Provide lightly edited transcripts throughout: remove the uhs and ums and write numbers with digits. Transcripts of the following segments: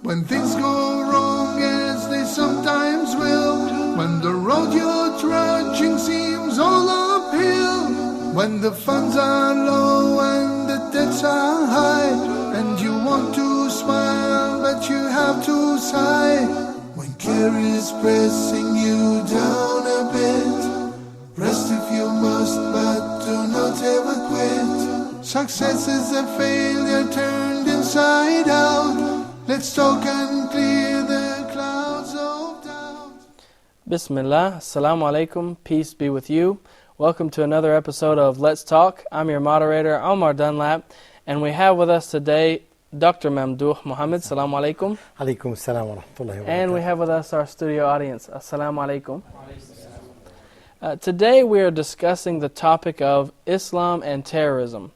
When things go wrong as they sometimes will, when the road you're trudging seems all uphill, when the funds are low and the debts are high, and you want to smile but you have to sigh, when care is pressing you down a bit, rest if you must but do not ever quit. Success is a failure turned inside out. Let's talk and clear the clouds of doubt. Bismillah, Assalamu alaikum, peace be with you. Welcome to another episode of Let's Talk. I'm your moderator, Omar Dunlap, and we have with us today Dr. Mamdouh Muhammad. Assalamu alaikum. Alaikum assalam wa rahmatullahi wa barakatuh. And we have with us our studio audience. Assalamu alaikum. Today we are discussing the topic of Islam and terrorism.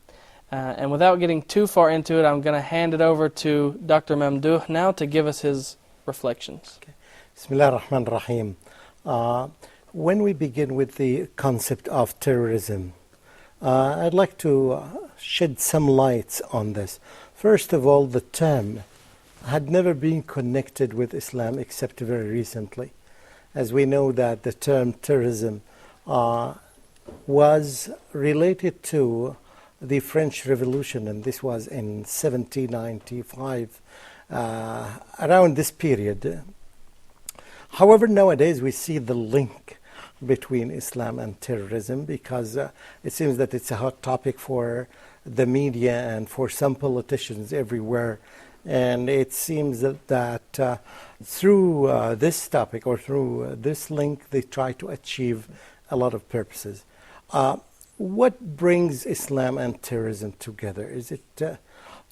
And without getting too far into it, I'm going to hand it over to Dr. Mamdouh now to give us his reflections. Okay. Bismillah ar-Rahman ar-Rahim. When we begin with the concept of terrorism, I'd like to shed some lights on this. First of all, the term had never been connected with Islam except very recently. As we know that the term terrorism was related to the French Revolution, and this was in 1795, around this period. However, nowadays we see the link between Islam and terrorism because it seems that it's a hot topic for the media and for some politicians everywhere. And it seems that through this topic or through this link, they try to achieve a lot of purposes. What brings Islam and terrorism together? Is it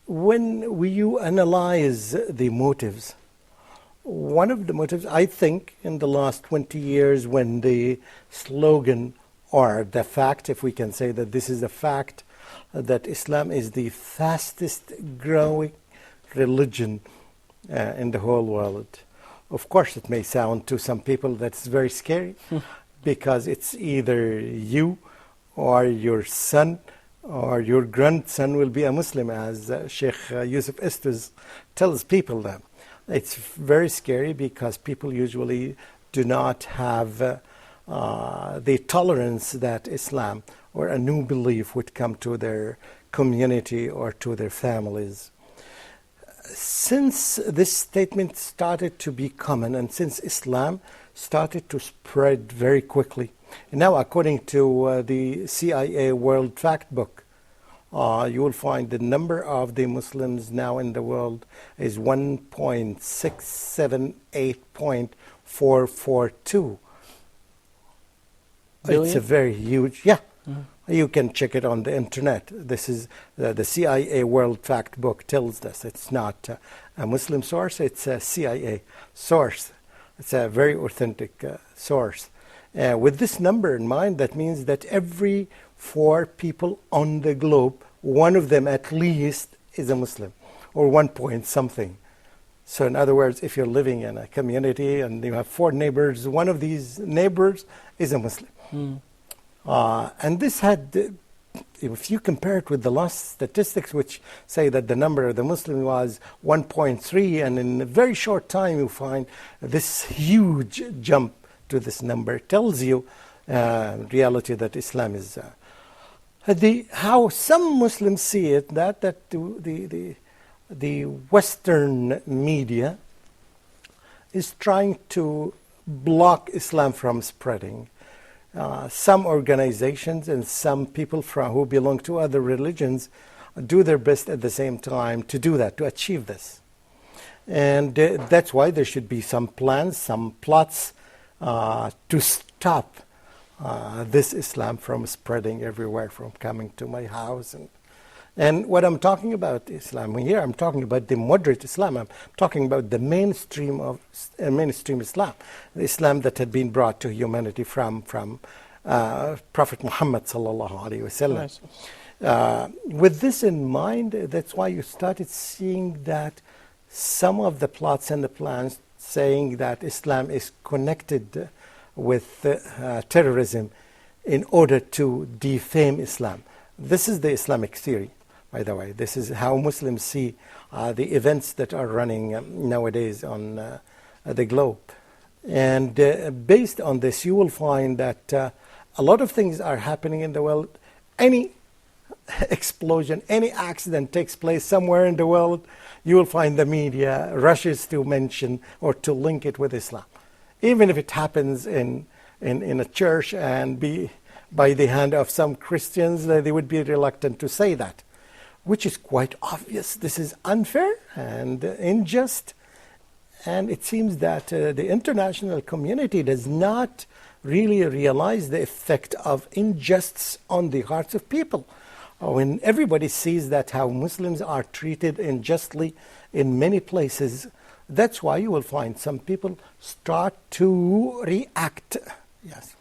when you analyze the motives? One of the motives, I think, in the last 20 years, when the slogan or the fact, if we can say that this is a fact, that Islam is the fastest growing religion in the whole world. Of course, it may sound to some people that's very scary because it's either you or your son or your grandson will be a Muslim, as Sheikh Yusuf Estes tells people that. It's very scary because people usually do not have the tolerance that Islam or a new belief would come to their community or to their families. Since this statement started to be common and since Islam started to spread very quickly, and now according to the CIA World Factbook, you will find the number of the Muslims now in the world is 1.678.442. Billion? It's a very huge, You can check it on the internet. This is the CIA World Factbook tells us. It's not a Muslim source, it's a CIA source. It's a very authentic source. With this number in mind, that means that every 4 people on the globe, one of them at least is a Muslim, or 1 point something. So in other words, if you're living in a community and you have 4 neighbors, one of these neighbors is a Muslim. And this had, if you compare it with the last statistics, which say that the number of the Muslims was 1.3, and in a very short time you find this huge jump to this number, tells you reality that Islam is how some Muslims see it, that the Western media is trying to block Islam from spreading. Some organizations and some people who belong to other religions do their best at the same time to do that, to achieve this. And that's why there should be some plans, some plots to stop this Islam from spreading everywhere, from coming to my house. And what I'm talking about Islam here, I'm talking about the moderate Islam. I'm talking about the mainstream Islam, the Islam that had been brought to humanity from Prophet Muhammad sallallahu alaihi wasallam. With this in mind, that's why you started seeing that some of the plots and the plans saying that Islam is connected with terrorism in order to defame Islam. This is the Islamic theory. by the way. This is how Muslims see the events that are running nowadays on the globe. And based on this, you will find that a lot of things are happening in the world. Any explosion, any accident takes place somewhere in the world, you will find the media rushes to mention or to link it with Islam. Even if it happens in a church and be by the hand of some Christians, they would be reluctant to say that, which is quite obvious. This is unfair and unjust. And it seems that the international community does not really realize the effect of injustice on the hearts of people. When everybody sees that how Muslims are treated unjustly in many places, that's why you will find some people start to react. Yes.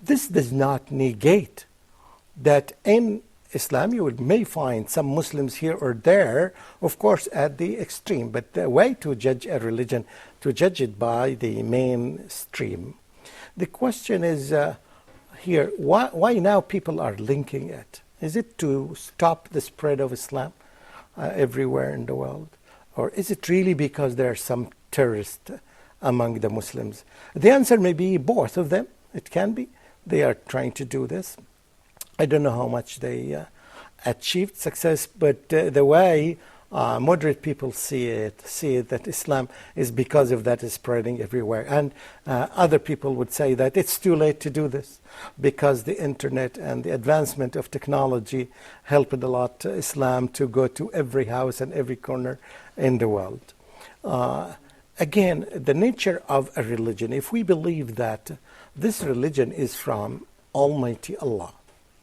This does not negate that in Islam you may find some Muslims here or there, of course at the extreme, but the way to judge a religion, to judge it by the mainstream. The question is here, why now people are linking it? Is it to stop the spread of Islam everywhere in the world? Or is it really because there are some terrorists among the Muslims? The answer may be both of them. It can be. They are trying to do this. I don't know how much they achieved success, but the way moderate people see it that Islam is because of that is spreading everywhere. And other people would say that it's too late to do this because the internet and the advancement of technology helped a lot Islam to go to every house and every corner in the world. Again, the nature of a religion, if we believe that this religion is from Almighty Allah,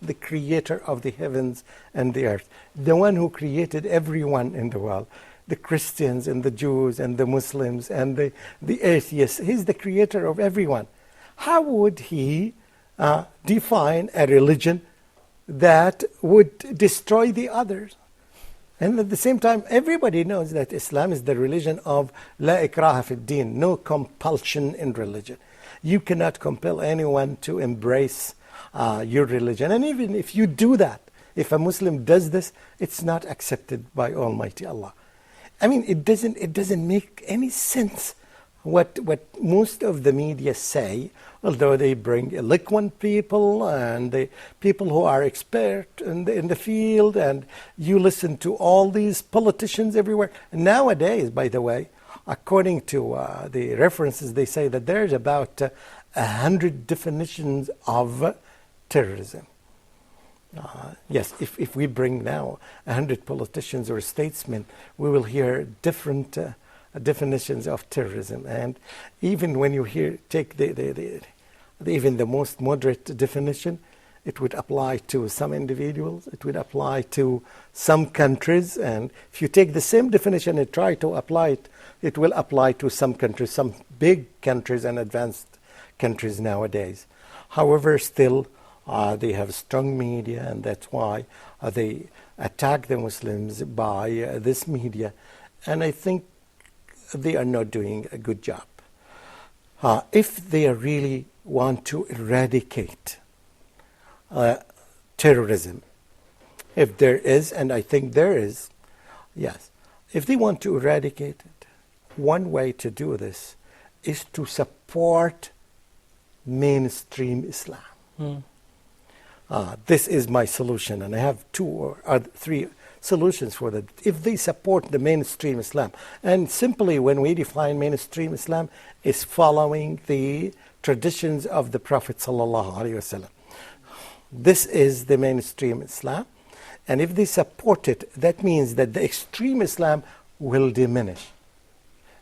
the creator of the heavens and the earth, the one who created everyone in the world, the Christians and the Jews and the Muslims and the atheists. He's the creator of everyone. How would he define a religion that would destroy the others? And at the same time, everybody knows that Islam is the religion of La ikraha fi din, no compulsion in religion. You cannot compel anyone to embrace your religion. And even if you do that, if a Muslim does this, it's not accepted by Almighty Allah. I mean, it doesn't make any sense what most of the media say, although they bring eloquent people and the people who are expert in the field, and you listen to all these politicians everywhere. Nowadays, by the way, according to the references, they say that there's about 100 definitions of terrorism. Yes, if we bring now 100 politicians or statesmen, we will hear different definitions of terrorism. And even when you take even the most moderate definition, it would apply to some individuals, it would apply to some countries, and if you take the same definition and try to apply it, it will apply to some countries, some big countries and advanced countries nowadays. However, still, they have strong media, and that's why they attack the Muslims by this media. And I think they are not doing a good job. If they really want to eradicate terrorism, if there is, and I think there is, yes, if they want to eradicate it, one way to do this is to support mainstream Islam. This is my solution, and I have 2 or 3 solutions for that. If they support the mainstream Islam, and simply when we define mainstream Islam, is following the traditions of the Prophet ﷺ. This is the mainstream Islam, and if they support it, that means that the extreme Islam will diminish.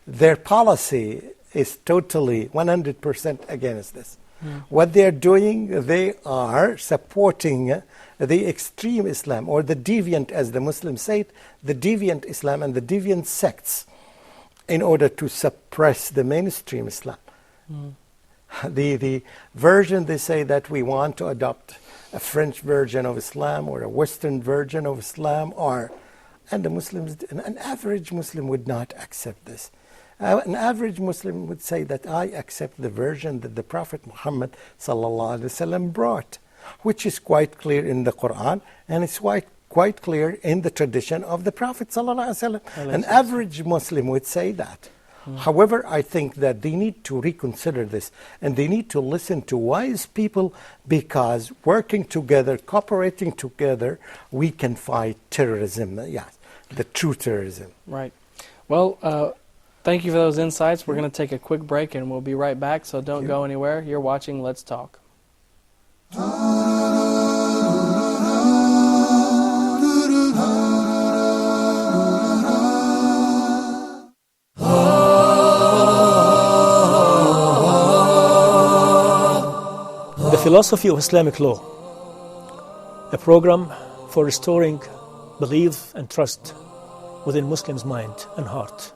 Their policy is totally 100% against this. What they are doing, they are supporting the extreme Islam, or the deviant, as the Muslims say it, the deviant Islam and the deviant sects, in order to suppress the mainstream Islam. The version, they say that we want to adopt a French version of Islam or a Western version of Islam, and the Muslims, an average Muslim would not accept this. An average Muslim would say that I accept the version that the Prophet Muhammad ﷺ brought, which is quite clear in the Quran, and it's quite clear in the tradition of the Prophet ﷺ. An average Muslim would say that. However, I think that they need to reconsider this, and they need to listen to wise people, because working together, cooperating together, we can fight terrorism. Yes, the true terrorism. Right. Well, thank you for those insights. We're going to take a quick break, and we'll be right back, so don't go anywhere. You're watching Let's Talk. The philosophy of Islamic law, a program for restoring belief and trust within Muslims' mind and heart,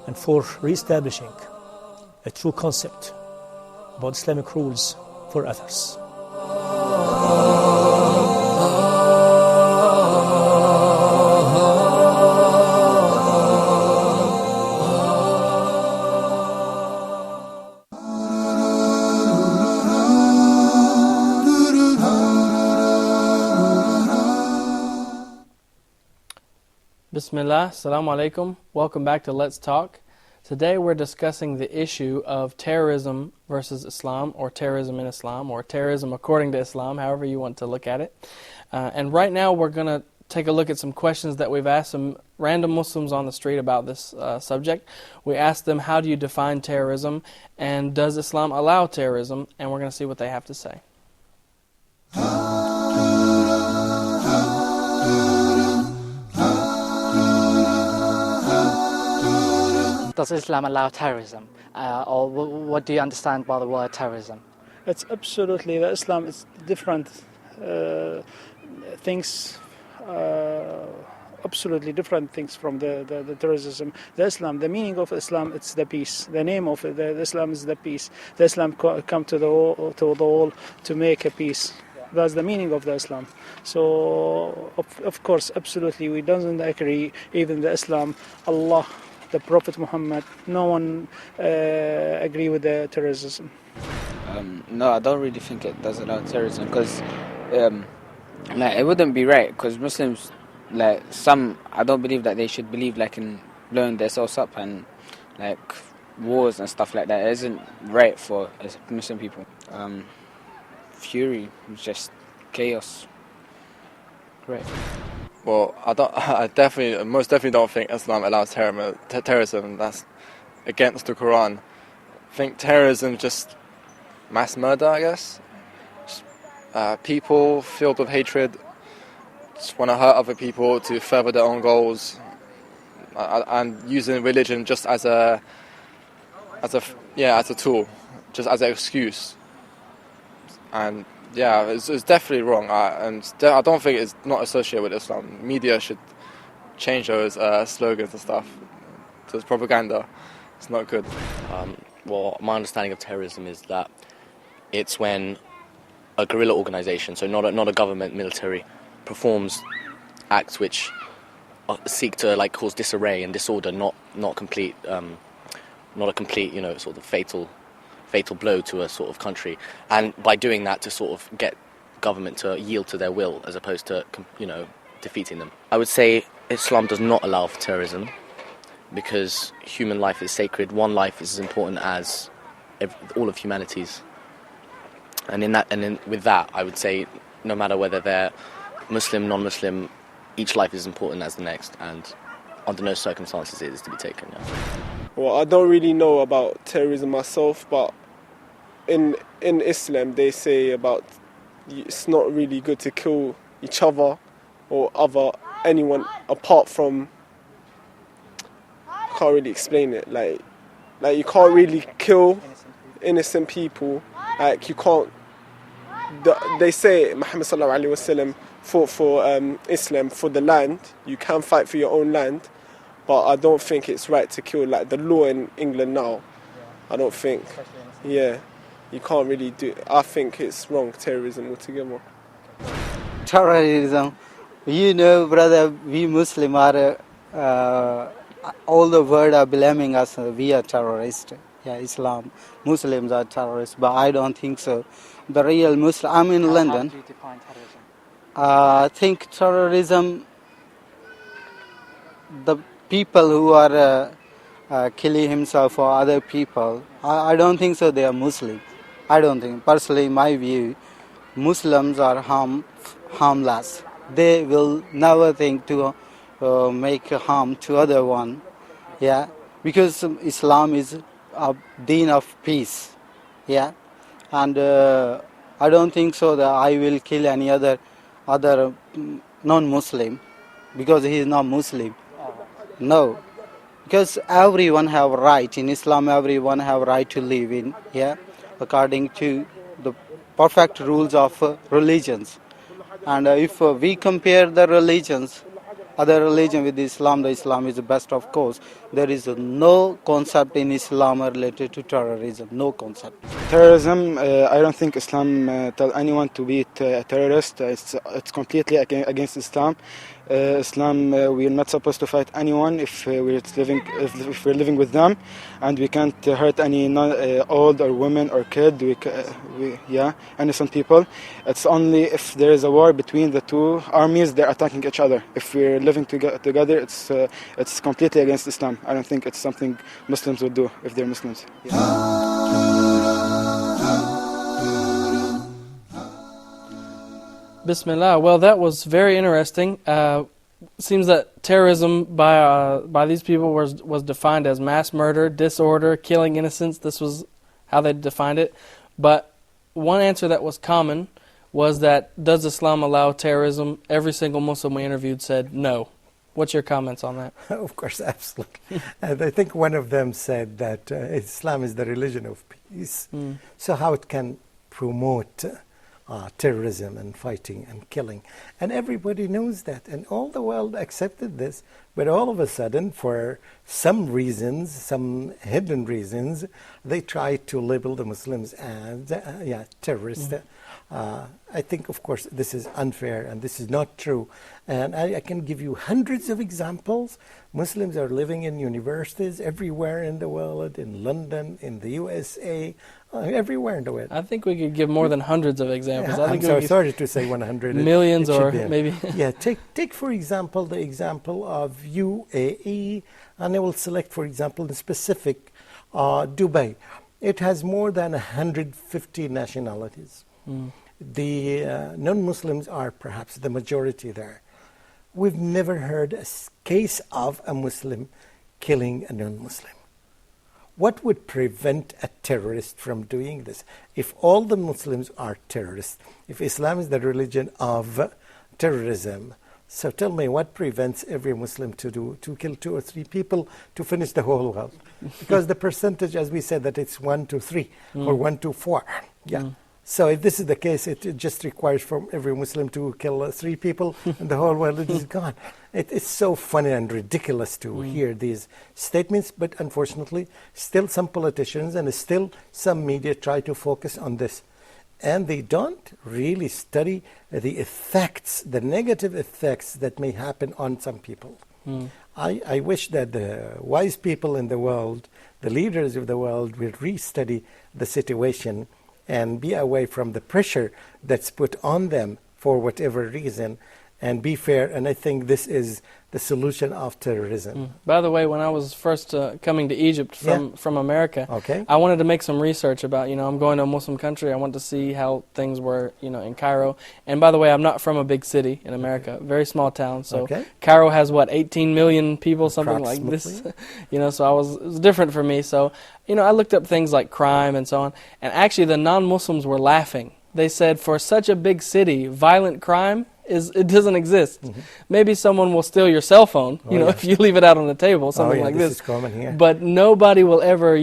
and for re-establishing a true concept about Islamic rules for others. Bismillah, Assalamu alaikum. Welcome back to Let's Talk. Today we're discussing the issue of terrorism versus Islam, or terrorism in Islam, or terrorism according to Islam, however you want to look at it. And right now we're going to take a look at some questions that we've asked some random Muslims on the street about this subject. We asked them, how do you define terrorism, and does Islam allow terrorism? And we're going to see what they have to say. Does Islam allow terrorism? Or what do you understand by the word terrorism? It's absolutely, the Islam is different things, absolutely different things from the terrorism. The Islam, the meaning of Islam, it's the peace. The name of it, the Islam is the peace. The Islam come to the all to make a peace. That's the meaning of the Islam. So, of course, absolutely, we don't agree, even the Islam, Allah, the Prophet Muhammad, no one agree with the terrorism. No, I don't really think it does allow terrorism, because it wouldn't be right, because Muslims, some, I don't believe that they should believe in blowing themselves up and wars and stuff like that. It isn't right for Muslim people. Fury, just chaos. Great. Well, I most definitely don't think Islam allows terrorism. That's against the Quran. I think terrorism is just mass murder, I guess. People filled with hatred just want to hurt other people to further their own goals, and using religion just as a tool, just as an excuse. And yeah, it's definitely wrong, and I don't think it's not associated with Islam. Media should change those slogans and stuff. It's propaganda. It's not good. Well, my understanding of terrorism is that it's when a guerrilla organization, so not a government military, performs acts which seek to cause disarray and disorder, not a complete sort of fatal blow to a sort of country, and by doing that to sort of get government to yield to their will as opposed to defeating them. I would say Islam does not allow for terrorism, because human life is sacred. One life is as important as all of humanity's, and with that I would say no matter whether they're Muslim, non-Muslim, each life is important as the next, and under no circumstances it is to be taken. Yeah. Well, I don't really know about terrorism myself, but in Islam they say about it's not really good to kill each other or anyone apart from, I can't really explain it, like you can't really kill innocent people, you can't. They say Muhammad sallallahu alaihi wasallam fought for Islam for the land. You can fight for your own land, but I don't think it's right to kill, the law in England now. I don't think. Yeah, you can't really do it. I think it's wrong, terrorism altogether. Terrorism, brother, we Muslim are, all the world are blaming us, we are terrorists. Yeah, Islam, Muslims are terrorists, but I don't think so. The real Muslim, I'm in London. How do you define terrorism? I think terrorism, the people who are killing himself or other people, I don't think so they are Muslim. I don't think. Personally, in my view, Muslims are harmless. They will never think to make harm to other one. Yeah, because Islam is a deen of peace. Yeah, and I don't think so that I will kill any other non-Muslim because he is not Muslim. No, because everyone have right in Islam. Everyone have right to live in, yeah, according to the perfect rules of religions. And if we compare the religions, other religion with Islam, the Islam is the best, of course. There is no concept in Islam related to terrorism. No concept. Terrorism, I don't think Islam tell anyone to be a terrorist. It's completely against Islam. Islam, we are not supposed to fight anyone if we're living with them, and we can't hurt any old or women or kid. Innocent people. It's only if there is a war between the two armies, they're attacking each other. If we're living together, it's completely against Islam. I don't think it's something Muslims would do if they're Muslims. Bismillah. Well, that was very interesting. Seems that terrorism by these people was defined as mass murder, disorder, killing innocents. This was how they defined it. But one answer that was common was that, does Islam allow terrorism? Every single Muslim we interviewed said no. What's your comments on that? Of course, absolutely. And I think one of them said that Islam is the religion of peace. So how it can promote terrorism and fighting and killing. And everybody knows that. And all the world accepted this. But all of a sudden, for some reasons, some hidden reasons, they try to label the Muslims as terrorists. I think, of course, this is unfair and this is not true. And I can give you hundreds of examples. Muslims are living in universities everywhere in the world, in London, in the USA, everywhere in the world. I think we could give more than hundreds of examples. I think I'm sorry to say 100. Millions or maybe. Yeah, take for example the example of UAE, and I will select, for example, the specific Dubai. It has more than 150 nationalities. The non-Muslims are perhaps the majority there. We've never heard a case of a Muslim killing a non-Muslim. What would prevent a terrorist from doing this? If all the Muslims are terrorists, if Islam is the religion of terrorism, so tell me, what prevents every Muslim to kill 2 or 3 people to finish the whole world? Because the percentage, as we said, that it's 1 to 3 or 1 to 4. Yeah. So if this is the case, it just requires from every Muslim to kill 3 people and the whole world is gone. It's so funny and ridiculous to hear these statements, but unfortunately, still some politicians and still some media try to focus on this. And they don't really study the effects, the negative effects that may happen on some people. I wish that the wise people in the world, the leaders of the world, will re-study the situation and be away from the pressure that's put on them for whatever reason, and be fair. And I think this is the solution of terrorism. By the way, when I was first coming to Egypt from America, I wanted to make some research about, I'm going to a Muslim country. I want to see how things were, in Cairo. And by the way, I'm not from a big city in America, very small town. So Cairo has, 18 million people, something like this. So it was different for me. So, I looked up things like crime and so on. And actually, the non-Muslims were laughing. They said, for such a big city, violent crime, it doesn't exist. Maybe someone will steal your cell phone, if you leave it out on the table, something like this. Is common here. But nobody will ever,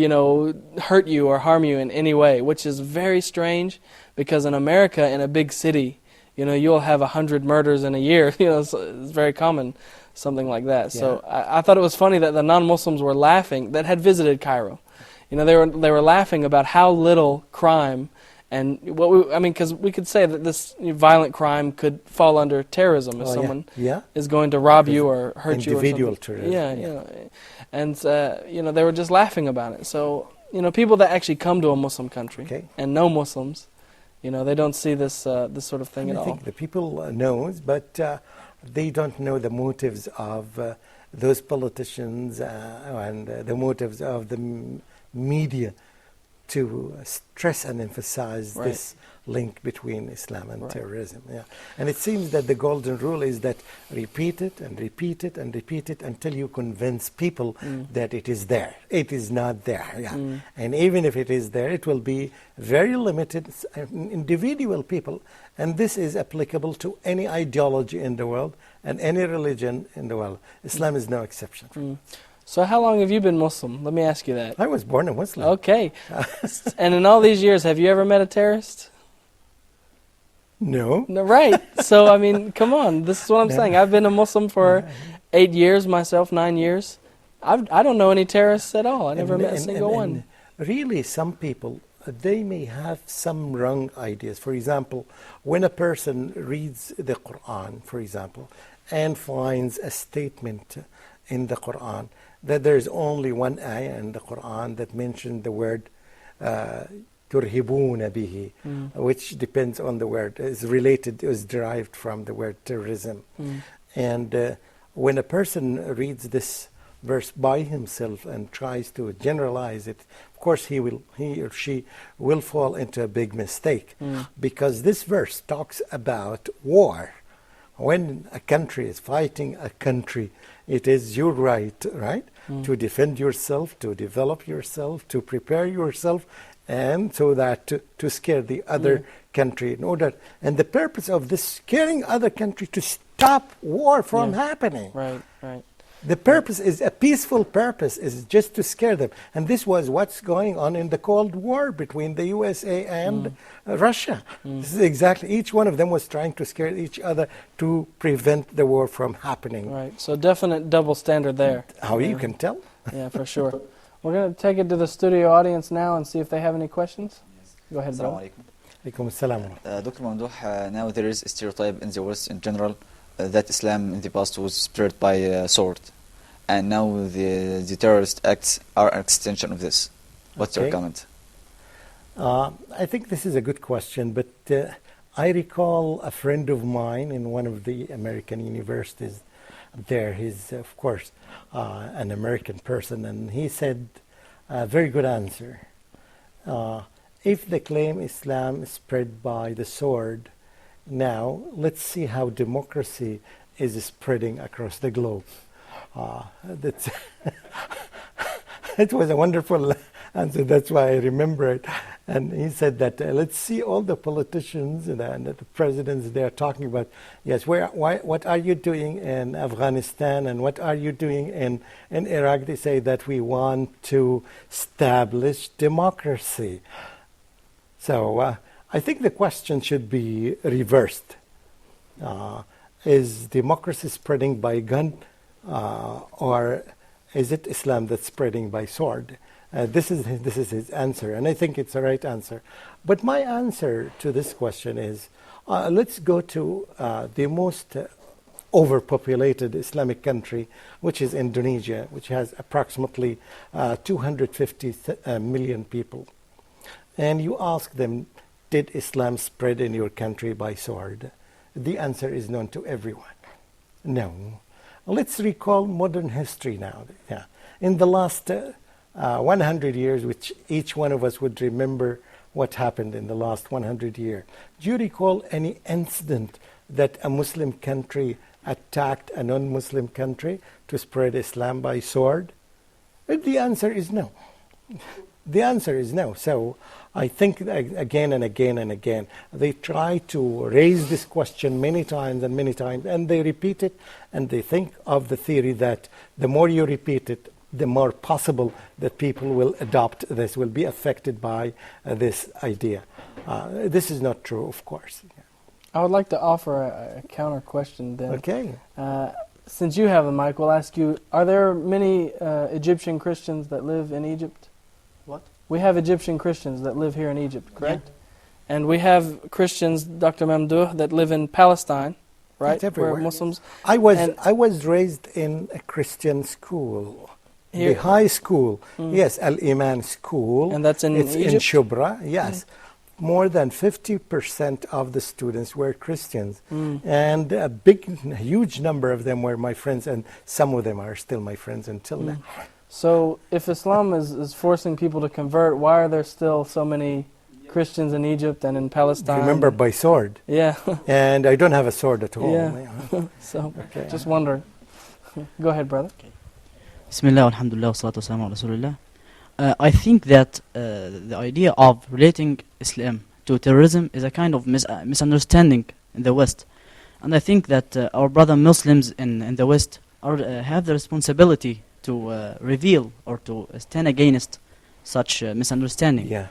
hurt you or harm you in any way, which is very strange, because in America, in a big city, you'll have 100 murders in a year. It's very common, something like that. Yeah. So I thought it was funny that the non-Muslims were laughing that had visited Cairo. They were laughing about how little crime. And because we could say that this violent crime could fall under terrorism if someone is going to rob you or hurt you or something. Individual terrorism. And they were just laughing about it. So people that actually come to a Muslim country and know Muslims, They don't see this sort of thing at all. I think the people knows, but they don't know the motives of those politicians and the motives of the media to stress and emphasize this link between Islam and terrorism. And it seems that the golden rule is that repeat it and repeat it and repeat it until you convince people that it is there. It is not there. And even if it is there, it will be very limited, individual people. And this is applicable to any ideology in the world and any religion in the world. Islam is no exception. So how long have you been Muslim? Let me ask you that. I was born a Muslim. Okay. And in all these years, have you ever met a terrorist? No. Right. So, I mean, come on. This is what I'm saying. I've been a Muslim for 8 years, myself 9 years. I don't know any terrorists at all. I never met a single one. Really, some people, they may have some wrong ideas. For example, when a person reads the Quran, for example, and finds a statement in the Quran that there's only one ayah in the Quran that mentioned the word turhibuna bihi, which depends on the word, is derived from the word terrorism. And when a person reads this verse by himself and tries to generalize it, of course he or she will fall into a big mistake, because this verse talks about war. When a country is fighting a country, it is your right, to defend yourself, to develop yourself, to prepare yourself, and so that to scare the other country in order. And the purpose of this scaring other country to stop war from happening. Right. The purpose is a peaceful purpose, is just to scare them. And this was what's going on in the Cold War between the USA and Russia. This is exactly, each one of them was trying to scare each other to prevent the war from happening. Right, so definite double standard there. How you can tell? Yeah, for sure. We're going to take it to the studio audience now and see if they have any questions. Go ahead, bro. Alaikum assalam. Dr. Mamdouh, now there is a stereotype in the West in general that Islam in the past was spread by sword. And now the terrorist acts are an extension of this. What's your comment? I think this is a good question, but I recall a friend of mine in one of the American universities there. He's, of course, an American person, and he said a very good answer. If they claim Islam is spread by the sword, now let's see how democracy is spreading across the globe. It was a wonderful answer. That's why I remember it. And he said that let's see all the politicians and the presidents they are talking about. Yes, what are you doing in Afghanistan and what are you doing in Iraq? They say that we want to establish democracy. So I think the question should be reversed. Is democracy spreading by gun? Or is it Islam that's spreading by sword? This is his answer, and I think it's the right answer. But my answer to this question is, let's go to the most overpopulated Islamic country, which is Indonesia, which has approximately 250 million people. And you ask them, did Islam spread in your country by sword? The answer is known to everyone. No. Let's recall modern history now. In the last 100 years, which each one of us would remember what happened in the last 100 years. Do you recall any incident that a Muslim country attacked a non-Muslim country to spread Islam by sword? The answer is no. The answer is no. So I think again and again and again, they try to raise this question many times, and they repeat it, and they think of the theory that the more you repeat it, the more possible that people will adopt this, will be affected by this idea. This is not true, of course. I would like to offer a counter question then. Okay. Since you have the mic, we'll ask you, are there many Egyptian Christians that live in Egypt? What? We have Egyptian Christians that live here in Egypt, correct? Yeah. And we have Christians, Dr. Mamdouh, that live in Palestine, right? It's everywhere. Where Muslims. I was raised in a Christian school. Here. The high school, yes, Al-Iman school. And that's in It's Egypt? in Shubra, yes. more than 50% of the students were Christians. Mm. And a huge number of them were my friends, and some of them are still my friends until now. So if Islam is forcing people to convert, why are there still so many Christians in Egypt and in Palestine? Remember, by sword. Yeah. And I don't have a sword at all. Yeah. So, just wondering. Go ahead, brother. Bismillah, alhamdulillah, salatu wassalamu ala rasulillah. I think that the idea of relating Islam to terrorism is a kind of misunderstanding in the West. And I think that our brother Muslims in the West have the responsibility to reveal or to stand against such misunderstanding. Yeah.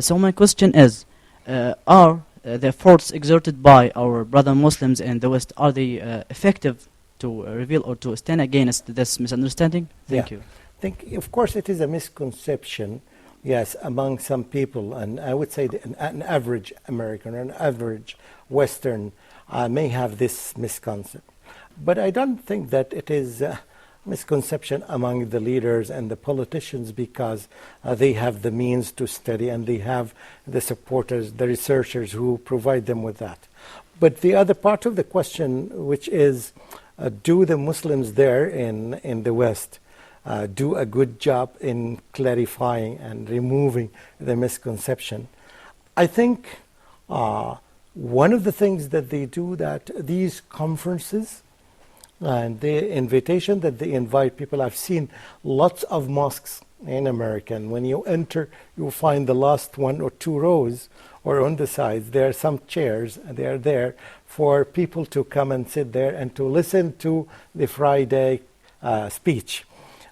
So my question is, are the efforts exerted by our brother Muslims in the West, are they effective to reveal or to stand against this misunderstanding? Thank you. I think, of course, it is a misconception, yes, among some people, and I would say that an average American or an average Western may have this misconception. But I don't think that it is a misconception among the leaders and the politicians, because they have the means to study and they have the supporters, the researchers who provide them with that. But the other part of the question, which is, do the Muslims there in the West do a good job in clarifying and removing the misconception? I think one of the things that they do, that these conferences and the invitation that they invite people, I've seen lots of mosques in America, and when you enter, you'll find the last 1 or 2 rows or on the sides, there are some chairs, and they are there for people to come and sit there and to listen to the Friday speech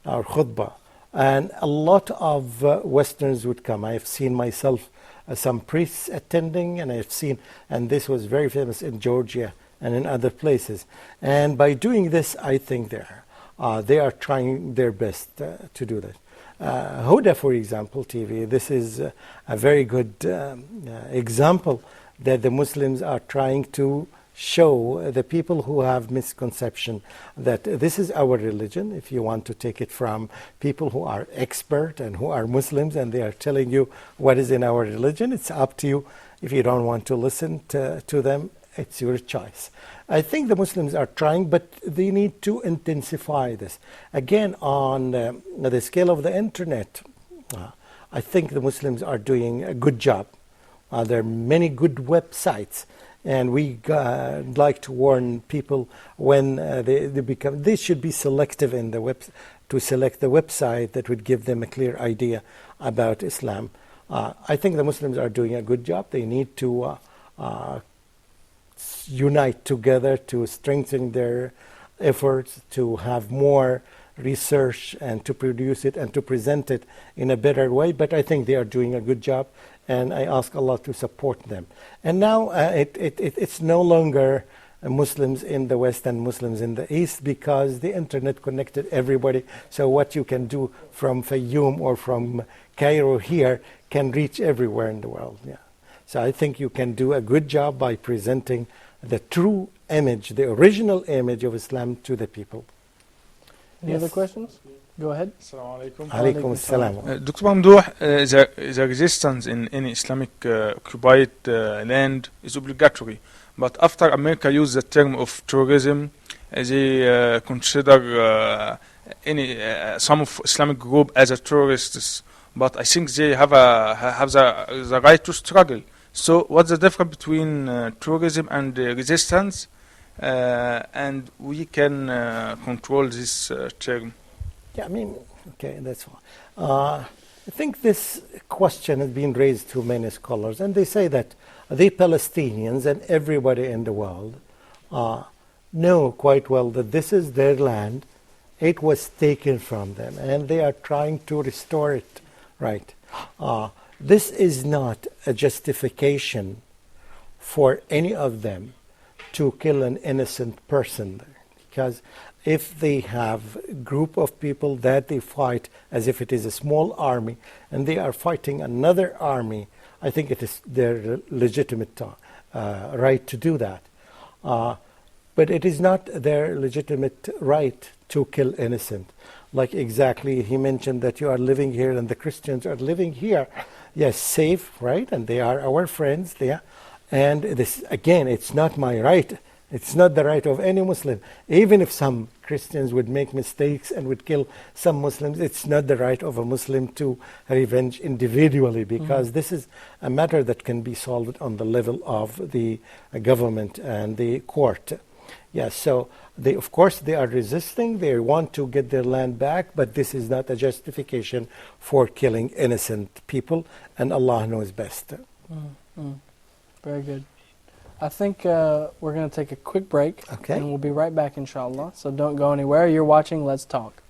or khutbah. And a lot of Westerns would come. I have seen myself some priests attending, and I've seen, and this was very famous in Georgia and in other places. And by doing this, I think they are trying their best to do that. Huda, for example, TV, this is a very good example that the Muslims are trying to show the people who have misconception that this is our religion. If you want to take it from people who are expert and who are Muslims and they are telling you what is in our religion, it's up to you. If you don't want to listen to them, it's your choice. I think the Muslims are trying, but they need to intensify this. Again, on the scale of the internet, I think the Muslims are doing a good job. There are many good websites, and we like to warn people when they should be selective in the to select the website that would give them a clear idea about Islam. I think the Muslims are doing a good job. They need to unite together to strengthen their efforts, to have more research and to produce it and to present it in a better way. But I think they are doing a good job, and I ask Allah to support them. And now it's no longer Muslims in the West and Muslims in the East, because the internet connected everybody. So what you can do from Fayoum or from Cairo here can reach everywhere in the world. Yeah. So I think you can do a good job by presenting the true image, the original image of Islam to the people. Any other questions? Go ahead. Assalamu alaikum. Alaikum assalam. Dr. Mamdouh, the resistance in any Islamic occupied land is obligatory. But after America used the term of terrorism, they consider some of Islamic group as a terrorists. But I think they have the right to struggle. So what's the difference between terrorism and resistance? And we can control this term. Yeah, I mean, okay, that's fine. I think this question has been raised to many scholars, and they say that the Palestinians and everybody in the world know quite well that this is their land. It was taken from them, and they are trying to restore it, right? This is not a justification for any of them to kill an innocent person there, because if they have a group of people that they fight as if it is a small army and they are fighting another army, I think it is their legitimate right to do that. But it is not their legitimate right to kill innocent. Like exactly, he mentioned that you are living here and the Christians are living here. Yes, safe, right? And they are our friends there. And this, again, it's not my right. It's not the right of any Muslim. Even if some Christians would make mistakes and would kill some Muslims, it's not the right of a Muslim to revenge individually, because this is a matter that can be solved on the level of the government and the court. Yes, so they, of course, they are resisting. They want to get their land back, but this is not a justification for killing innocent people, and Allah knows best. Very good. I think we're going to take a quick break, and we'll be right back, inshallah. So don't go anywhere. You're watching Let's Talk.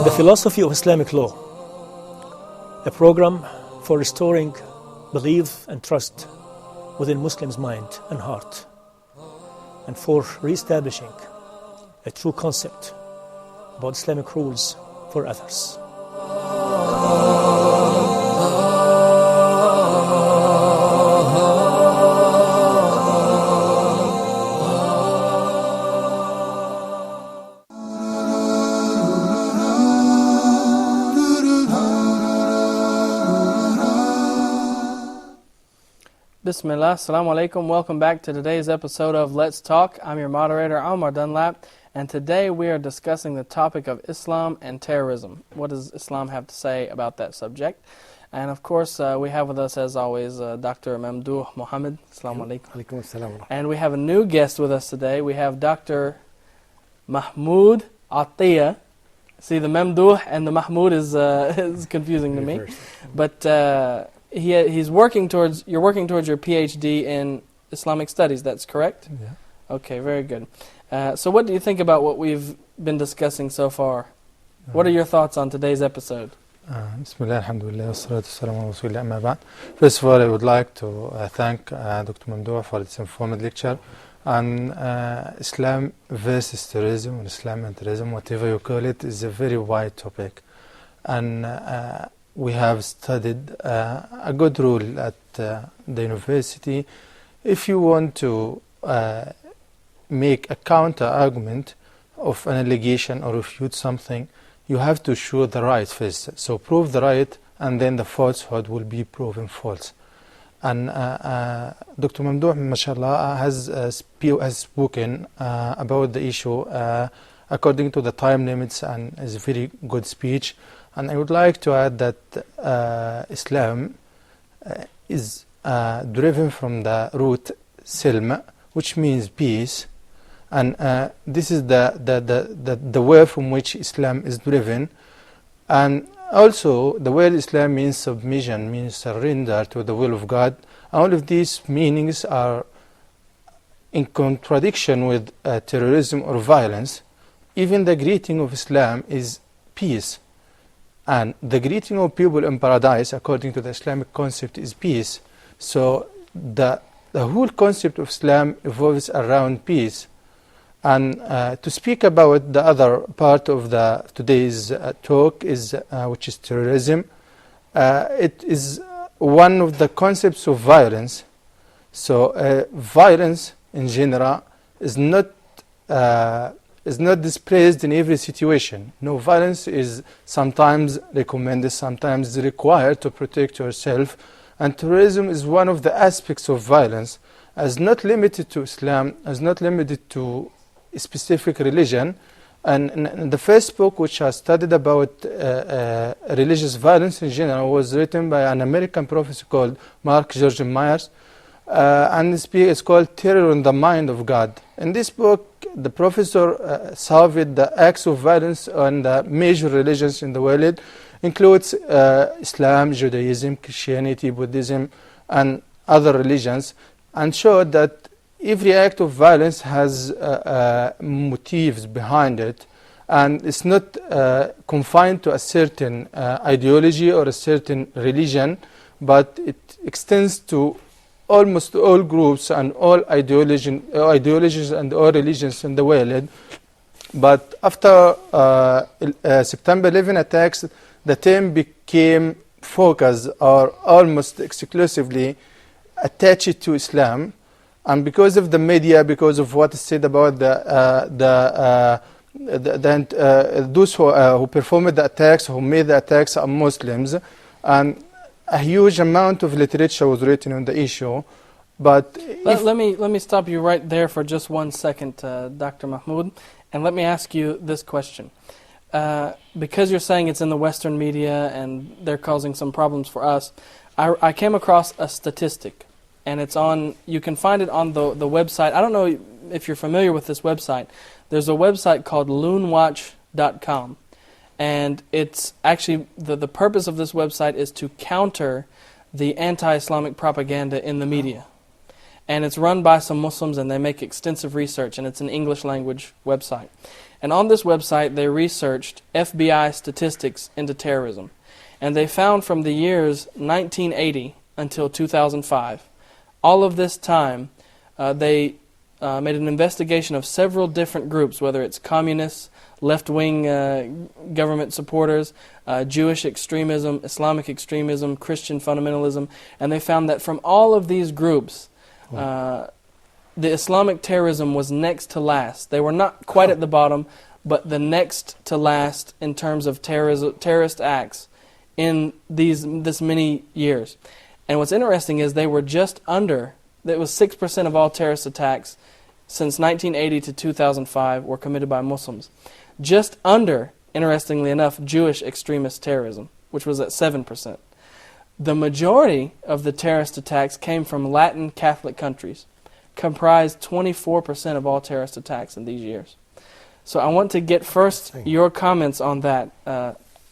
The Philosophy of Islamic Law, a program for restoring belief and trust within Muslims' mind and heart, and for re-establishing a true concept about Islamic rules for others. Bismillah, assalamu alaikum. Welcome back to today's episode of Let's Talk. I'm your moderator, Omar Dunlap, and today we are discussing the topic of Islam and terrorism. What does Islam have to say about that subject? And of course, we have with us, as always, Dr. Mamdouh Muhammad. Assalamu alaikum. Alaikum assalam. And we have a new guest with us today. We have Dr. Mahmoud Atiyah. See, the Mamdouh and the Mahmoud is confusing to me. But you're working towards your PhD in Islamic studies, that's correct? Yeah. Okay, very good. So what do you think about what we've been discussing so far? What are your thoughts on today's episode? Bismillah, alhamdulillah, wassalatu wassalamu ala rasulillah, amma ba'd. First of all, I would like to thank Dr. Mamdouh for this informative lecture on Islam versus terrorism, and Islam and terrorism, whatever you call it, is a very wide topic. And we have studied a good rule at the university. If you want to make a counter argument of an allegation or refute something, you have to show the right first. So prove the right, and then the falsehood will be proven false. And Dr. Mamdouh, mashallah, has spoken about the issue according to the time limits, and is a very good speech. And I would like to add that Islam is driven from the root silm, which means peace, and this is the word from which Islam is driven. And also the word Islam means submission, means surrender to the will of God. All of these meanings are in contradiction with terrorism or violence. Even the greeting of Islam is peace. And the greeting of people in paradise, according to the Islamic concept, is peace. So the whole concept of Islam evolves around peace. And to speak about the other part of today's talk, which is terrorism, it is one of the concepts of violence. So violence in general is not displaced in every situation. No, violence is sometimes recommended, sometimes required to protect yourself. And terrorism is one of the aspects of violence, as not limited to Islam, as not limited to a specific religion. And the first book which I studied about religious violence in general was written by an American professor called Mark George Myers. And this book is called Terror in the Mind of God. In this book, the professor solved the acts of violence on the major religions in the world, includes Islam, Judaism, Christianity, Buddhism, and other religions, and showed that every act of violence has motives behind it, and it's not confined to a certain ideology or a certain religion, but it extends to almost all groups and all ideologies and all religions in the world. But after September 11 attacks, the term became focused or almost exclusively attached to Islam. And because of the media, because of what is said about those who performed the attacks, who made the attacks, are Muslims, and a huge amount of literature was written on the issue. But let me stop you right there for just 1 second, Dr. Mahmoud, and let me ask you this question. Because you're saying it's in the Western media and they're causing some problems for us, I came across a statistic, and it's on. You can find it on the website. I don't know if you're familiar with this website. There's a website called loonwatch.com, and it's actually the purpose of this website is to counter the anti-Islamic propaganda in the media. And it's run by some Muslims, and they make extensive research, and it's an English language website. And on this website, they researched FBI statistics into terrorism. And they found from the years 1980 until 2005, all of this time, they made an investigation of several different groups, whether it's communists, left-wing government supporters, Jewish extremism, Islamic extremism, Christian fundamentalism, and they found that from all of these groups, the Islamic terrorism was next to last. They were not quite at the bottom, but the next to last in terms of terrorist acts in this many years. And what's interesting is they were just under, it was 6% of all terrorist attacks since 1980 to 2005 were committed by Muslims. Just under, interestingly enough, Jewish extremist terrorism, which was at 7%. The majority of the terrorist attacks came from Latin Catholic countries, comprised 24% of all terrorist attacks in these years. So I want to get first your comments on that,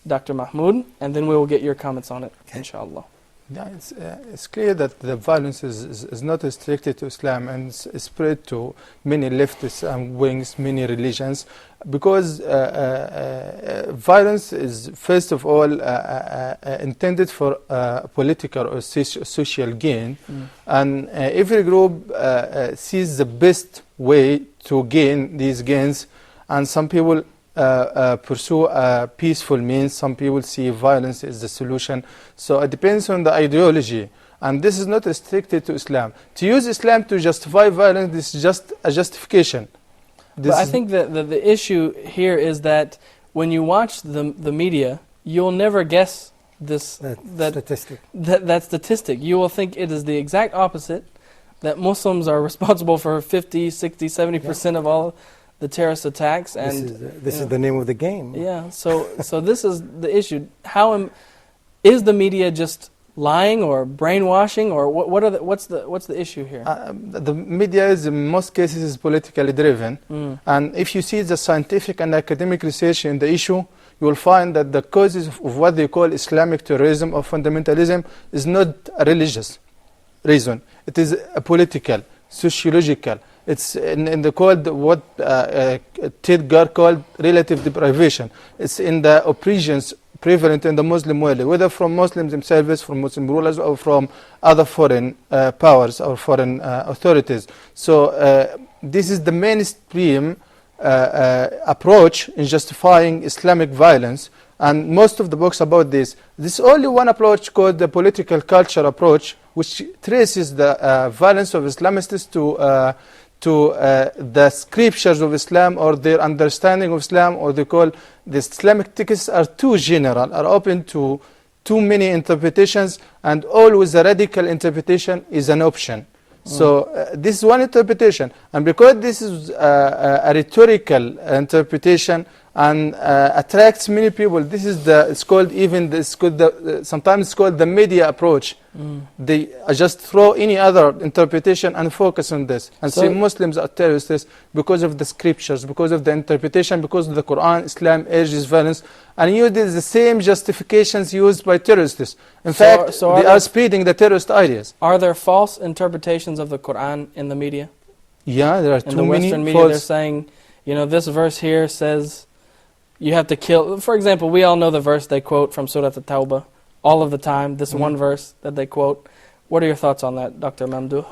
Dr. Mahmoud, and then we will get your comments on it, inshallah. Yeah, it's clear that the violence is not restricted to Islam and it's spread to many leftist wings, many religions, because violence is first of all intended for political or social gain, and every group sees the best way to gain these gains, and some people pursue peaceful means, some people see violence as the solution. So it depends on the ideology, and this is not restricted to Islam. To use Islam to justify violence, this is just a justification. But I think that the issue here is that when you watch the media, you'll never guess that statistic. You will think it is the exact opposite, that Muslims are responsible for 50, 60, 70% of all the terrorist attacks, and this is the name of the game. Yeah. So this is the issue. How is the media just lying or brainwashing, or what's the issue here? The media is in most cases is politically driven, and if you see the scientific and academic research in the issue, you will find that the causes of what they call Islamic terrorism or fundamentalism is not a religious reason. It is a political, sociological. It's in the called what Ted Gar called relative deprivation. It's in the oppressions prevalent in the Muslim world, whether from Muslims themselves, from Muslim rulers, or from other foreign powers or foreign authorities. So this is the mainstream approach in justifying Islamic violence, and most of the books about this. There's only one approach called the political culture approach, which traces the violence of Islamists to the scriptures of Islam or their understanding of Islam, or they call the Islamic texts are too general, are open to too many interpretations, and always a radical interpretation is an option. So this is one interpretation, and because this is a rhetorical interpretation and attracts many people, this is sometimes it's called the media approach. They just throw any other interpretation and focus on this and say Muslims are terrorists because of the scriptures, because of the interpretation, because of the Quran. Islam urges violence, and uses the same justifications used by terrorists. In fact, they are spreading the terrorist ideas. Are there false interpretations of the Quran in the media? Yeah, there are too many. In the Western media, they're saying, this verse here says you have to kill. For example, we all know the verse they quote from Surah At-Tawbah all of the time, this one verse that they quote. What are your thoughts on that, Dr. Mamdouh?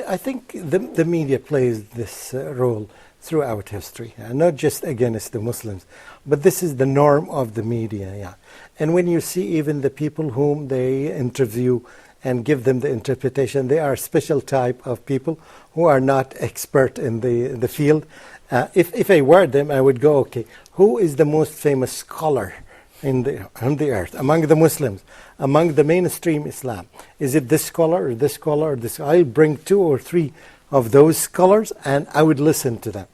I think the media plays this role. throughout history, not just against the Muslims, but this is the norm of the media. Yeah, and when you see even the people whom they interview and give them the interpretation, they are a special type of people who are not expert in the field. If I were them, I would go, okay, who is the most famous scholar on the earth, among the Muslims, among the mainstream Islam? Is it this scholar or this scholar or this? I'll bring 2 or 3 of those scholars and I would listen to them.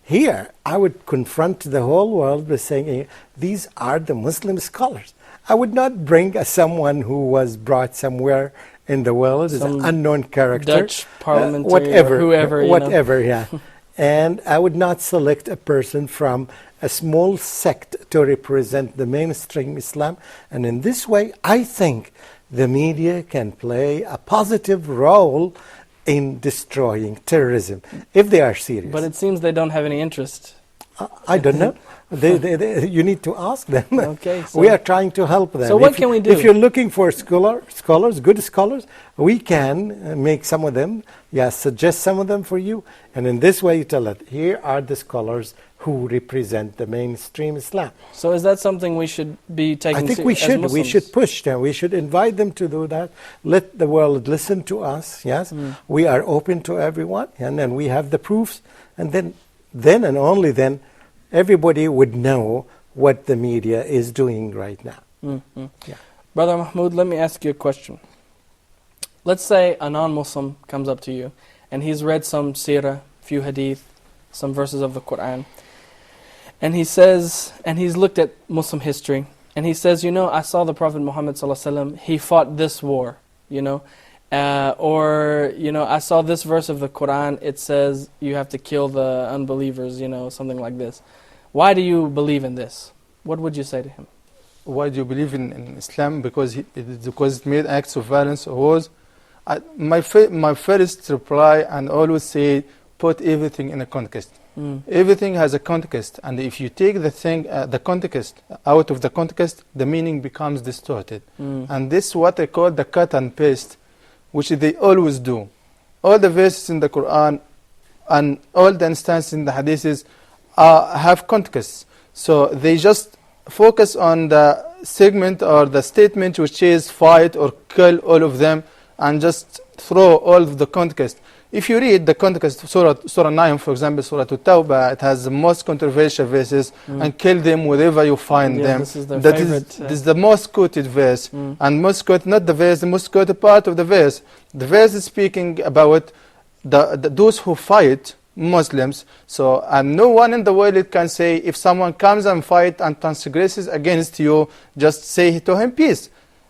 Here, I would confront the whole world by saying, these are the Muslim scholars. I would not bring someone who was brought somewhere in the world as an unknown character. Dutch parliamentary or whoever. Whatever, yeah. And I would not select a person from a small sect to represent the mainstream Islam. And in this way, I think the media can play a positive role in destroying terrorism, if they are serious. But it seems they don't have any interest. I don't know. You need to ask them. Okay, so we are trying to help them. So what can we do? If you're looking for scholars, good scholars, we can make some of them, suggest some of them for you. And in this way, you tell it, here are the scholars who represent the mainstream Islam. So is that something we should be taking I think we should. We should push them. We should invite them to do that. Let the world listen to us. Yes, we are open to everyone, and then we have the proofs. And then and only then, everybody would know what the media is doing right now. Yeah. Brother Mahmoud, let me ask you a question. Let's say a non-Muslim comes up to you, and he's read some seerah, few hadith, some verses of the Quran. And he says, and he's looked at Muslim history, and he says, I saw the Prophet Muhammad ﷺ, he fought this war, or, I saw this verse of the Quran, it says you have to kill the unbelievers, something like this. Why do you believe in this? What would you say to him? Why do you believe in Islam? Because it made acts of violence or wars? My first reply, and always say, put everything in a context. Everything has a context, and if you take the context out of the context, the meaning becomes distorted. And this is what I call the cut and paste, which they always do. All the verses in the Quran and all the instances in the hadiths have context. So they just focus on the segment or the statement which is fight or kill all of them and just throw all of the context. If you read the context, Surah 9, for example, Surah At-Tawbah, it has the most controversial verses, and kill them wherever you find them. This is their favorite. This is the most quoted verse, and most quoted, not the verse, the most quoted part of the verse. The verse is speaking about those who fight Muslims. So, and no one in the world can say, if someone comes and fight and transgresses against you, just say to him peace.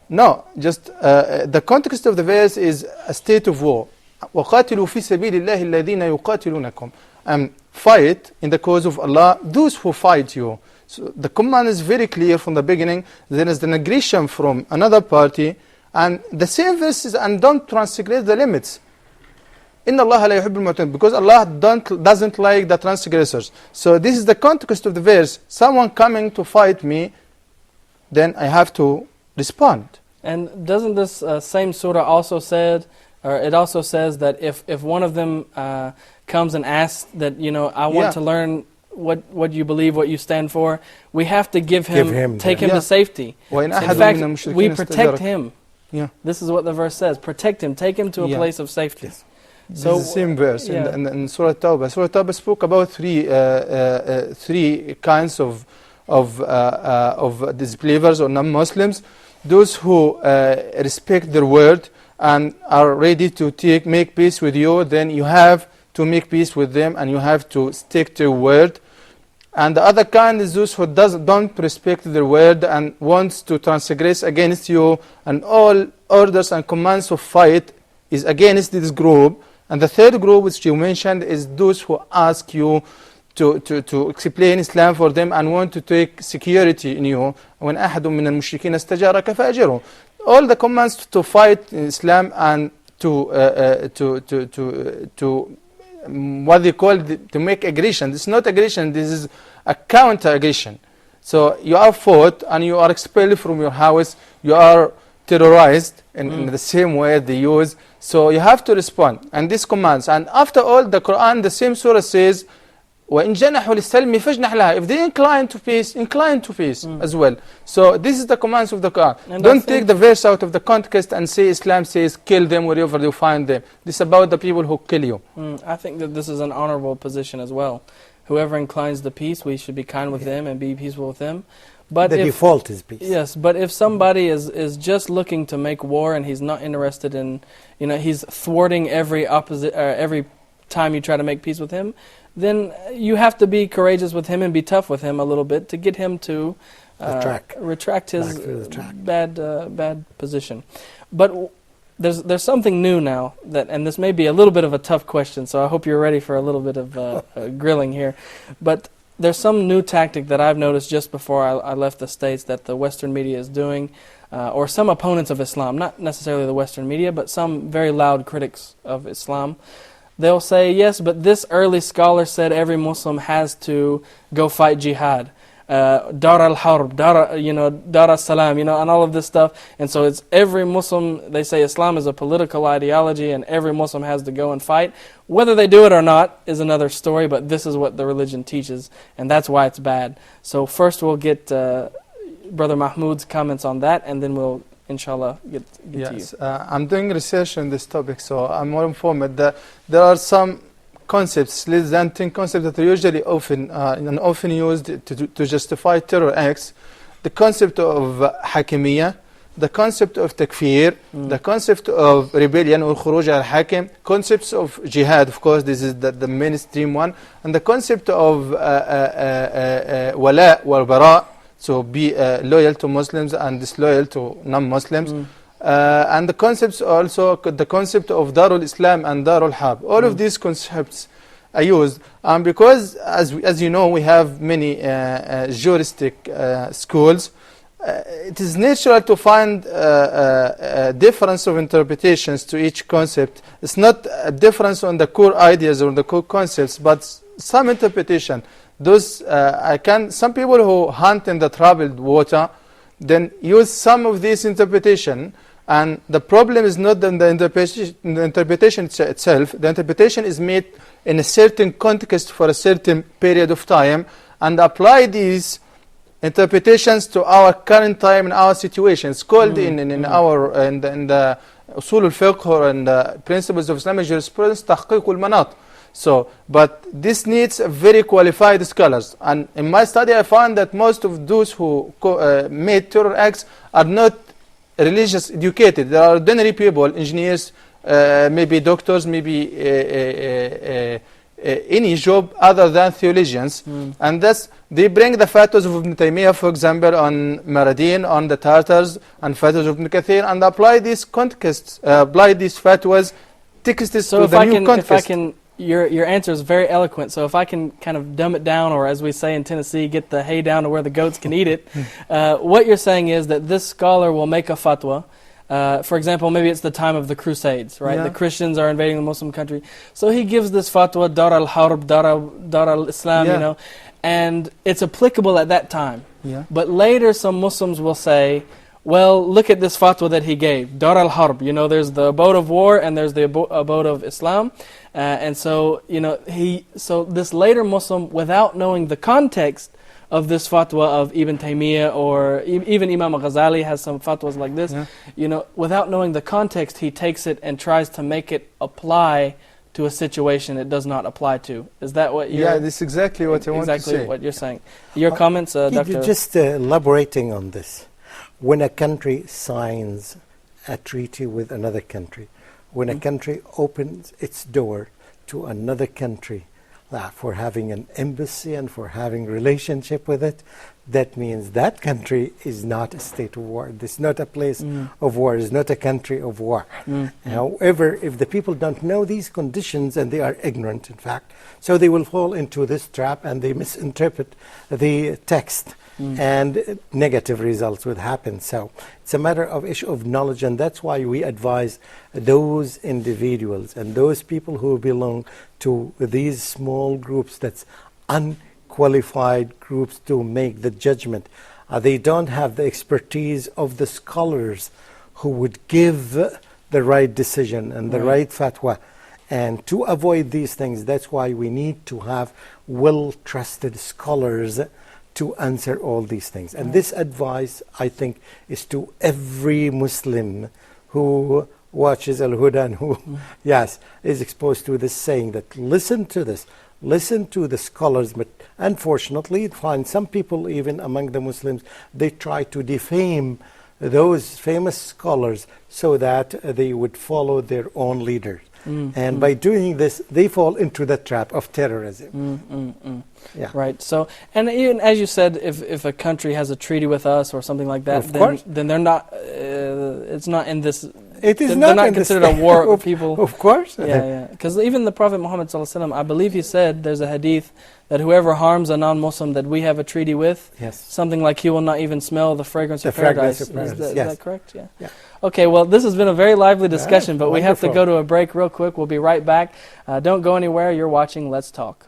No, just the context of the verse is a state of war. وَقَاتِلُوا فِي سَبِيلِ اللَّهِ الَّذِينَ يُقَاتِلُونَكُمْ Fight in the cause of Allah, those who fight you. So the command is very clear from the beginning. There is an aggression from another party, and the same verses, and don't transgress the limits. إِنَّ اللَّهَ لَا يُحِبُّ الْمُعْتَدِينَ, because Allah doesn't like the transgressors. So this is the context of the verse. Someone coming to fight me, then I have to respond. And doesn't this same surah also said, or it also says that if one of them comes and asks that, I want to learn what you believe, what you stand for, we have to take him to safety. In fact, we protect him. This is what the verse says. Protect him. Take him to a place of safety. So this is the same verse in Surah Tawbah. Surah Tawbah spoke about three kinds of disbelievers or non-Muslims. Those who respect their word and are ready to make peace with you, then you have to make peace with them and you have to stick to your word. And the other kind is those who don't respect their word and wants to transgress against you, and all orders and commands of fight is against this group. And the third group, which you mentioned, is those who ask you to explain Islam for them and want to take security in you. وَإِنْ أَحَدٌ مِّنَ الْمُشْرِكِينَ اسْتَجَارَكَ فَأَجِرْهُ. All the commands to fight in Islam and to what they call to make aggression. This is not aggression, this is a counter-aggression. So you are fought and you are expelled from your house, you are terrorized in the same way they use. So you have to respond. And these commands. And after all, the Quran, the same surah says, وإن جنحوا للسلم فاجنح لها. If they incline to peace as well. So this is the commands of the Quran. And Don't take the verse out of the context and say Islam says kill them wherever you find them. This is about the people who kill you. I think that this is an honorable position as well. Whoever inclines to peace, we should be kind with them and be peaceful with them. But the default is peace. Yes, but if somebody is just looking to make war and he's not interested in, he's thwarting every time you try to make peace with him, then you have to be courageous with him and be tough with him a little bit to get him to retract his bad position. But there's something new now, and this may be a little bit of a tough question, so I hope you're ready for a little bit of grilling here. But there's some new tactic that I've noticed just before I left the States that the Western media is doing, or some opponents of Islam, not necessarily the Western media, but some very loud critics of Islam. They'll say, yes, but this early scholar said every Muslim has to go fight jihad. Dar al-Harb, Dar al-Salam, and all of this stuff. And so it's every Muslim, they say Islam is a political ideology and every Muslim has to go and fight. Whether they do it or not is another story, but this is what the religion teaches, and that's why it's bad. So first we'll get Brother Mahmoud's comments on that, and then we'll inshallah get yes, to you. I'm doing research on this topic, so I'm more informed that there are some concepts, less than 10 concepts that are usually often used to justify terror acts. The concept of hakimiyya, the concept of takfir, the concept of rebellion or khuruj al-hakim, concepts of jihad, of course, this is the mainstream one, and the concept of wala wal bara, so be loyal to Muslims and disloyal to non-Muslims. And the concepts also, the concept of Darul Islam and Darul Harb. All of these concepts are used because, as you know, we have many juristic schools. It is natural to find a difference of interpretations to each concept. It's not a difference on the core ideas or the core concepts, but some interpretation. Some people who hunt in the troubled water then use some of this interpretation, and the problem is not in the interpretation itself. The interpretation is made in a certain context for a certain period of time, and apply these interpretations to our current time and our situation. It's called in the usul al-fiqh or in the principles of Islamic jurisprudence tahqiq al-manat. So, but this needs very qualified scholars. And in my study, I found that most of those who made terror acts are not religious educated. They are ordinary people, engineers, maybe doctors, maybe any job other than theologians. And thus, they bring the fatwas of Ibn Taymiyyah, for example, on Maradin, on the Tartars, and fatwas of Ibn Kathir, and apply these contexts, apply these fatwas, texts to the new context. Your answer is very eloquent, so if I can kind of dumb it down, or as we say in Tennessee, get the hay down to where the goats can eat it, what you're saying is that this scholar will make a fatwa. For example, maybe it's the time of the Crusades, right? Yeah. The Christians are invading the Muslim country. So he gives this fatwa, Dar al-Harb, Dar al-Islam, and it's applicable at that time. Yeah. But later some Muslims will say, well, look at this fatwa that he gave, Dar al-Harb, there's the abode of war and there's the abode of Islam. And so, so this later Muslim, without knowing the context of this fatwa of Ibn Taymiyyah, or even Imam Ghazali has some fatwas like this, without knowing the context, he takes it and tries to make it apply to a situation it does not apply to. Is that what you're... Yeah, that's exactly what I want to say. Exactly what you're saying. Your comments, Dr. Just elaborating on this. When a country signs a treaty with another country, when a country opens its door to another country for having an embassy and for having relationship with it, that means that country is not a state of war. This is not a place of war. It's not a country of war. However, if the people don't know these conditions, and they are ignorant, in fact, so they will fall into this trap and they misinterpret the text. And negative results would happen. So it's a matter of issue of knowledge, and that's why we advise those individuals and those people who belong to these small groups, that's unqualified groups, to make the judgment. They don't have the expertise of the scholars who would give the right decision and the right fatwa. And to avoid these things, that's why we need to have well-trusted scholars to answer all these things. And this advice, I think, is to every Muslim who watches Al-Huda and who, yes, is exposed to this saying that listen to this, listen to the scholars. But unfortunately, you find some people, even among the Muslims, they try to defame those famous scholars so that they would follow their own leaders. And by doing this, they fall into the trap of terrorism. Yeah. Right. So, and even as you said, if a country has a treaty with us or something like that, then they're not. It's not in this. It is they're not not considered a war of people. Of course. Yeah. Because even the Prophet Muhammad ﷺ, I believe he said, there's a hadith that whoever harms a non-Muslim that we have a treaty with, something like he will not even smell the fragrance of paradise. Is that correct? Yeah. Okay, well, this has been a very lively discussion, but we have to go to a break real quick. We'll be right back. Don't go anywhere. You're watching Let's Talk.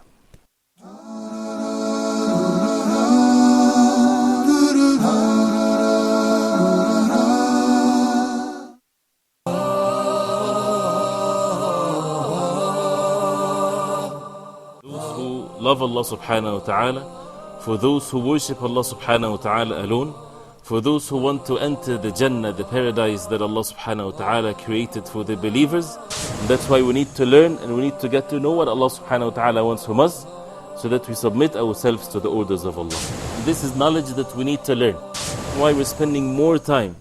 Love Allah subhanahu wa ta'ala, for those who worship Allah subhanahu wa ta'ala alone, for those who want to enter the Jannah, the paradise that Allah subhanahu wa ta'ala created for the believers. And that's why we need to learn and we need to get to know what Allah subhanahu wa ta'ala wants from us, so that we submit ourselves to the orders of Allah. And this is knowledge that we need to learn. Why we're spending more time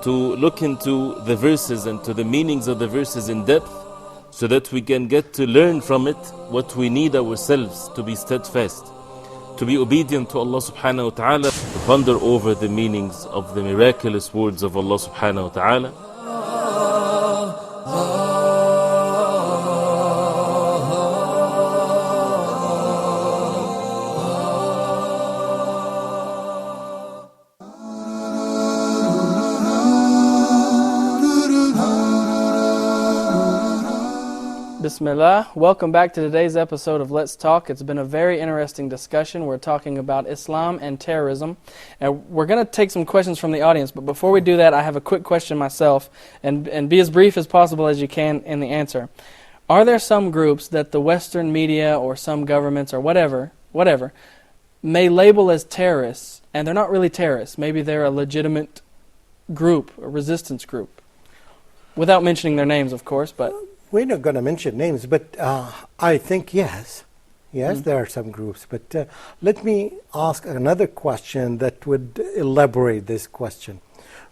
to look into the verses and to the meanings of the verses in depth, so that we can get to learn from it what we need ourselves to be steadfast, to be obedient to Allah subhanahu wa ta'ala, to ponder over the meanings of the miraculous words of Allah subhanahu wa ta'ala. Bismillah. Welcome back to today's episode of Let's Talk. It's been a very interesting discussion. We're talking about Islam and terrorism. And we're going to take some questions from the audience. But before we do that, I have a quick question myself. And be as brief as possible as you can in the answer. Are there some groups that the Western media or some governments or whatever, may label as terrorists, and they're not really terrorists? Maybe they're a legitimate group, a resistance group. Without mentioning their names, of course, but... We're not going to mention names, but I think yes, there are some groups. But let me ask another question that would elaborate this question.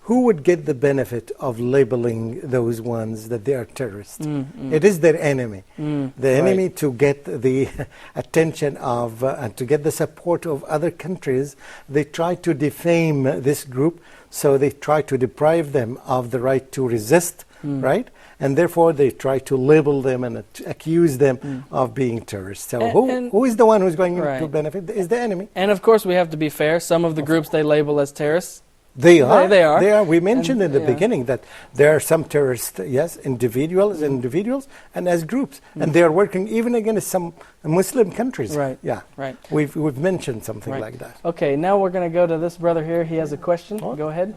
Who would get the benefit of labeling those ones that they are terrorists? It is their enemy. The enemy to get the attention of and to get the support of other countries, they try to defame this group, so they try to deprive them of the right to resist, right? And therefore they try to label them and accuse them of being terrorists. So who is the one who's going to benefit? Is the enemy. And of course we have to be fair. Some of the groups they label as terrorists, They are. They are. They are. We mentioned in the beginning that there are some terrorists, individuals and as groups. And they are working even against some Muslim countries. Right. Yeah. Right. We've mentioned something like that. Okay, now we're going to go to this brother here. He has a question. Go ahead.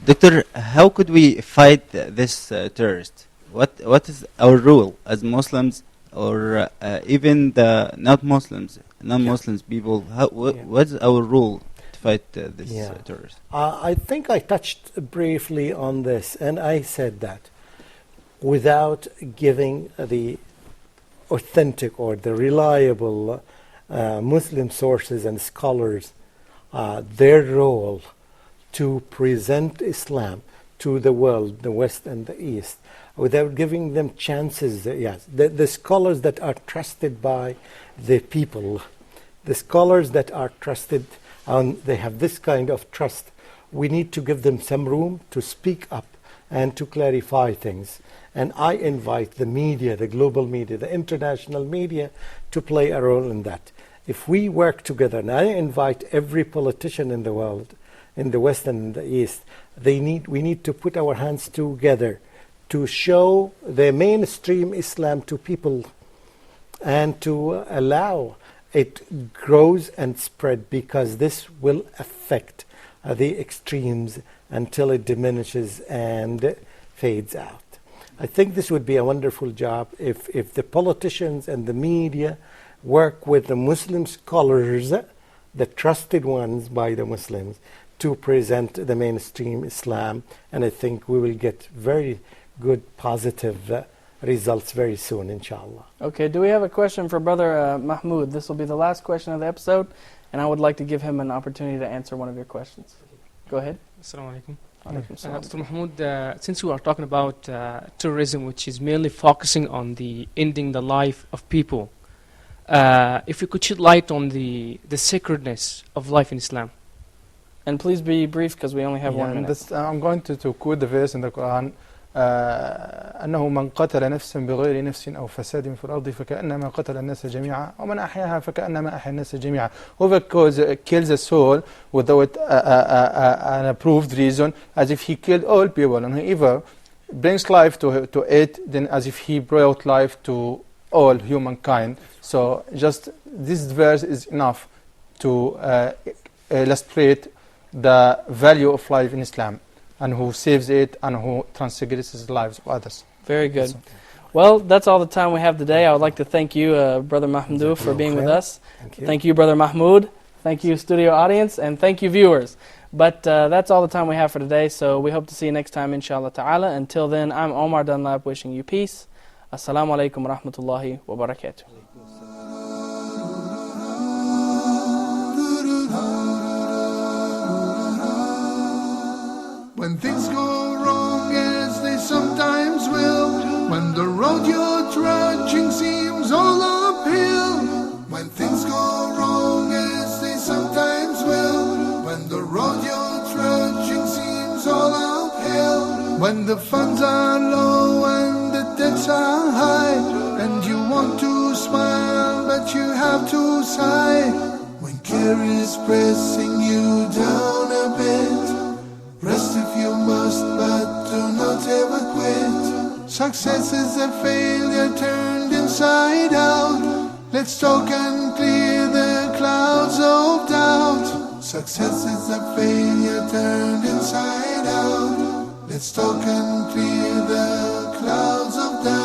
Doctor, how could we fight this terrorist? What is our rule as Muslims, or even the non-Muslims people? What's our rule to fight this terrorist? I think I touched briefly on this, and I said that without giving the authentic or the reliable Muslim sources and scholars their role to present Islam to the world, the West and the East, without giving them chances. The scholars that are trusted by the people, the scholars that are trusted, they have this kind of trust. We need to give them some room to speak up and to clarify things. And I invite the media, the global media, the international media to play a role in that. If we work together, and I invite every politician in the world, in the West and the East, we need to put our hands together to show the mainstream Islam to people and to allow it grows and spread, because this will affect the extremes until it diminishes and fades out. I think this would be a wonderful job if the politicians and the media work with the Muslim scholars, the trusted ones by the Muslims, to present the mainstream Islam, and I think we will get very good positive results very soon, inshallah. Okay, do we have a question for Brother Mahmoud? This will be the last question of the episode, and I would like to give him an opportunity to answer one of your questions. Go ahead. Assalamu alaikum. Alaikum Dr. Mahmoud, since we are talking about terrorism, which is mainly focusing on the ending the life of people, if you could shed light on the sacredness of life in Islam. And please be brief because we only have 1 minute. I'm going to quote the verse in the Quran. أنه من قتل نفسا بغير نفس أو فساد في الأرض فكأنما قتل الناس جميعا ومن أحياها فكأنما أحيا الناس جميعا. Whoever kills a soul without an approved reason, as if he killed all people, and whoever brings life to it, then as if he brought life to all humankind. So just this verse is enough to illustrate the value of life in Islam, and who saves it and who transgresses the lives of others. Very good. Well, that's all the time we have today. I would like to thank you, Brother Mahmoud, for being with us. Thank you, Brother Mahmoud. Thank you, studio audience, and thank you, viewers. But that's all the time we have for today, so we hope to see you next time, inshallah ta'ala. Until then, I'm Omar Dunlap wishing you peace. Assalamu alaikum wa rahmatullahi wa barakatuh. When things go wrong, as they sometimes will, when the road you're trudging seems all uphill, when things go wrong, as they sometimes will, when the road you're trudging seems all uphill, when the funds are low and the debts are high, and you want to smile but you have to sigh, when care is pressing you down a bit, rest if you must, but do not ever quit. Success is a failure turned inside out. Let's talk and clear the clouds of doubt. Success is a failure turned inside out. Let's talk and clear the clouds of doubt.